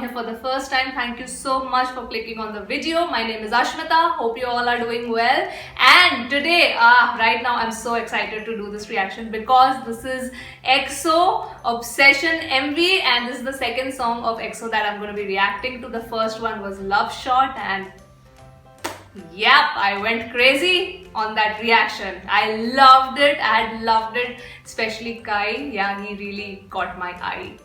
here for the first time, thank you so much for clicking on the video. My name is Ashmita. Hope you all are doing well. And today, right now, I'm so excited to do this reaction because this is EXO Obsession MV, and this is the second song of EXO that I'm going to be reacting to. The first one was Love Shot, and yep, I went crazy on that reaction. I loved it. I had loved it, especially Kai. Yeah, he really caught my eye.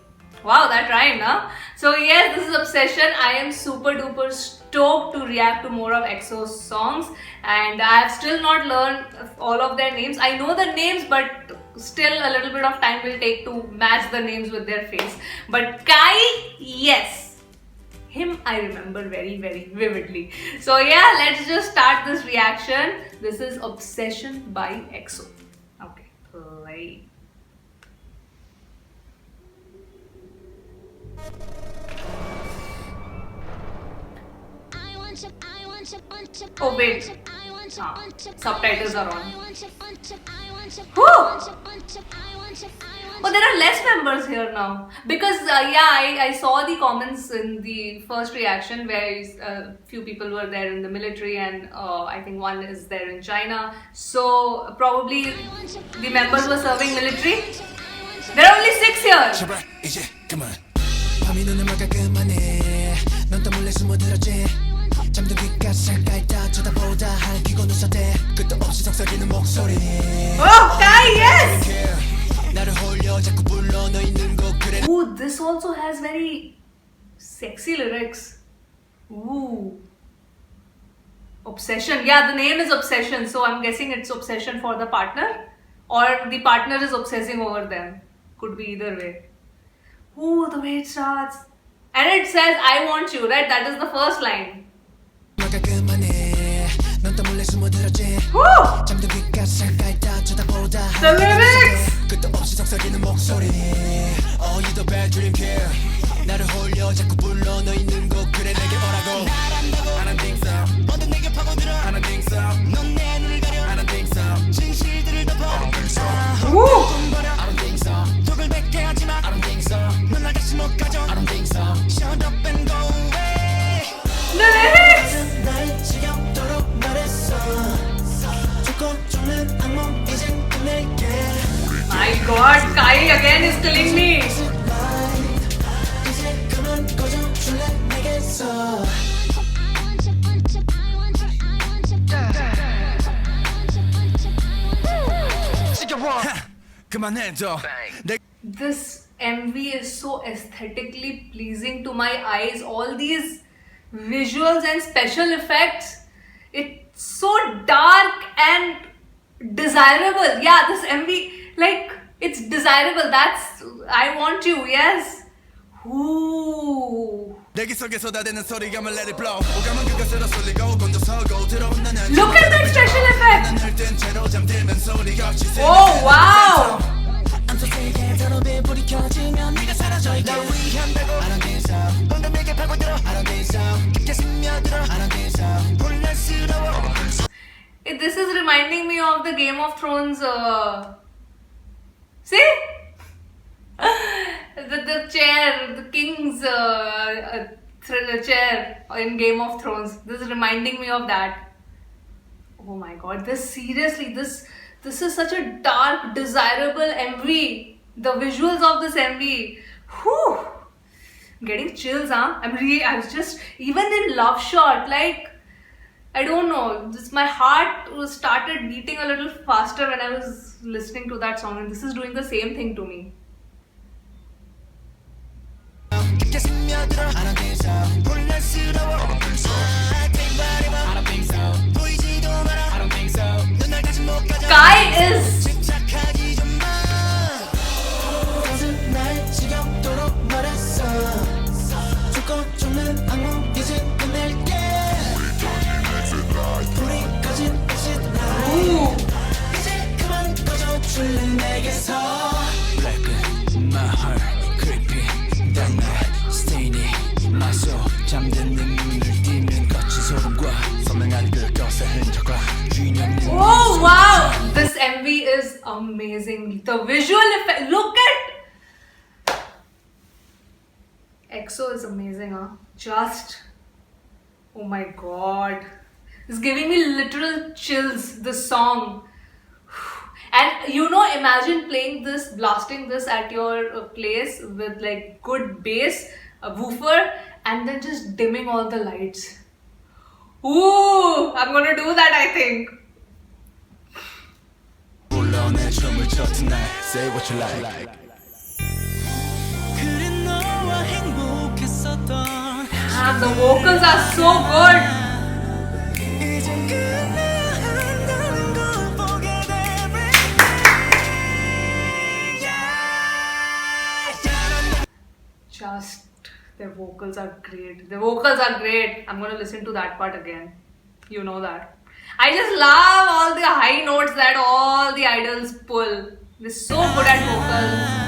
Wow, that rhymed, huh? So yes, this is Obsession. I am super duper stoked to react to more of EXO's songs, and I have still not learned all of their names. I know the names, but still a little bit of time will take to match the names with their face. But Kai, yes, him I remember very vividly. So yeah, let's just start this reaction. This is Obsession by EXO. Okay, play. Oh wait, subtitles are on. Whew. Oh, there are less members here now because I saw the comments in the first reaction where few people were there in the military, and I think one is there in China. So probably the members were serving military. There are only 6 here. Oh, Kai, yes! Ooh, this also has very sexy lyrics. Ooh. Obsession. Yeah, the name is Obsession, so I'm guessing it's obsession for the partner, or the partner is obsessing over them. Could be either way. Ooh, the way it starts. And it says, I want you, right? That is the first line. Woo! The lyrics! Woo! The lyrics! My God, Kai again is killing me. This MV is so aesthetically pleasing to my eyes. All these visuals and special effects, it's so dark and desirable. Yeah, this MV, like, it's desirable. That's, I want you, yes. Ooh. Look at that special effect. Oh wow. This is reminding me of the Game of Thrones. See? The chair, the king's chair in Game of Thrones. This is reminding me of that. Oh my God! This seriously, this is such a dark, desirable MV. The visuals of this MV, whew, I'm getting chills, huh? I was just, even in Love Shot, like, I don't know, just my heart started beating a little faster when I was listening to that song, and this is doing the same thing to me. Kai is... Ooh. Oh wow! This MV is amazing. The visual effect, look at EXO is amazing, huh? Just, oh my god. It's giving me literal chills, this song. And you know, imagine playing this, blasting this at your place with like good bass, a woofer, and then just dimming all the lights. Ooh, I'm gonna do that, I think. Say what you like. And the vocals are so good. Just, their vocals are great. The vocals are great. I'm gonna listen to that part again. You know that. I just love all the high notes that all the idols pull. They're so good at vocals.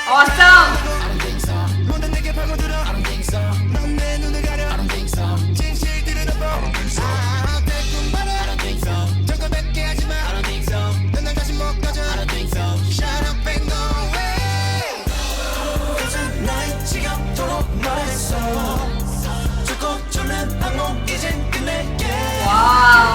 Awesome! Wow!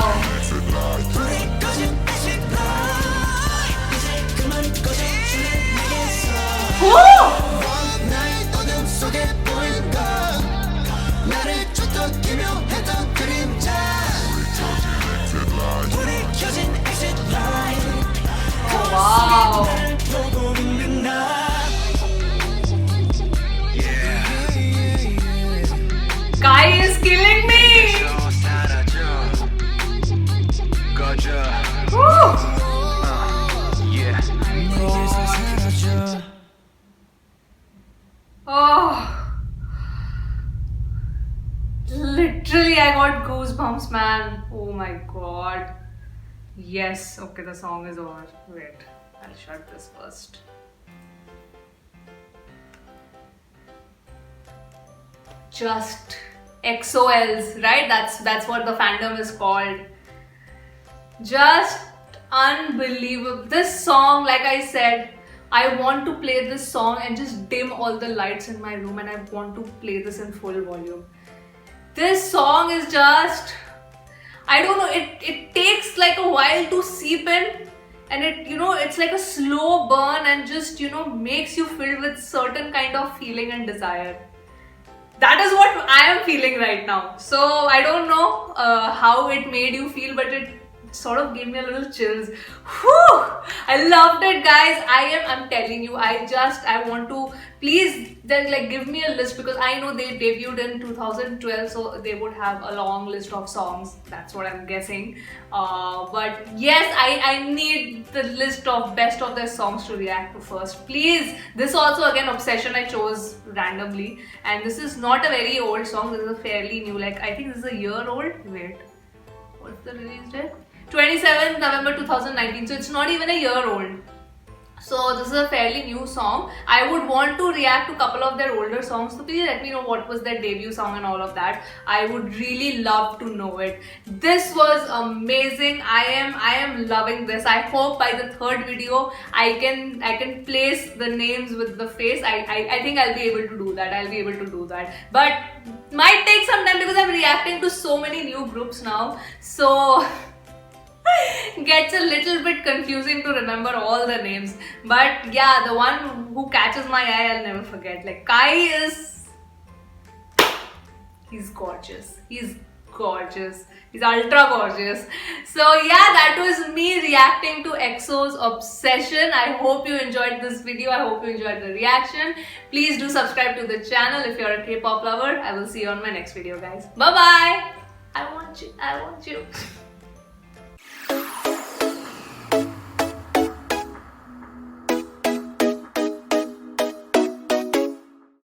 Wow! Kai is killing me! Woo! Oh, literally I got goosebumps, man. Oh my god. Yes, okay, the song is over. Wait, I'll shut this first. Just XOLs, right? That's what the fandom is called. Just unbelievable. This song, like I said, I want to play this song and just dim all the lights in my room, and I want to play this in full volume. This song is just, I don't know, it takes like a while to seep in, and it's like a slow burn and just, makes you filled with certain kind of feeling and desire. That is what I am feeling right now. So I don't know how it made you feel, but it sort of gave me a little chills. Whew! I loved it, guys. I'm telling you, I want to, please then give me a list, because I know they debuted in 2012, so they would have a long list of songs. That's what I'm guessing. But yes, I need the list of best of their songs to react to first. Please. This also again Obsession I chose randomly, and this is not a very old song. This is a fairly new, I think this is a year old. Wait, what's the release date? 27th November 2019, so it's not even a year old. So this is a fairly new song. I would want to react to a couple of their older songs, so please let me know what was their debut song and all of that. I would really love to know it. This was amazing. I am loving this. I hope by the third video I can place the names with the face. I think I'll be able to do that. But might take some time because I'm reacting to so many new groups now. So gets a little bit confusing to remember all the names, but yeah, the one who catches my eye I'll never forget. Kai he's gorgeous. He's ultra gorgeous. So yeah, that was me reacting to EXO's Obsession. I hope you enjoyed this video. I hope you enjoyed the reaction. Please do subscribe to the channel if you're a K-pop lover. I will see you on my next video, guys. Bye bye. I want you.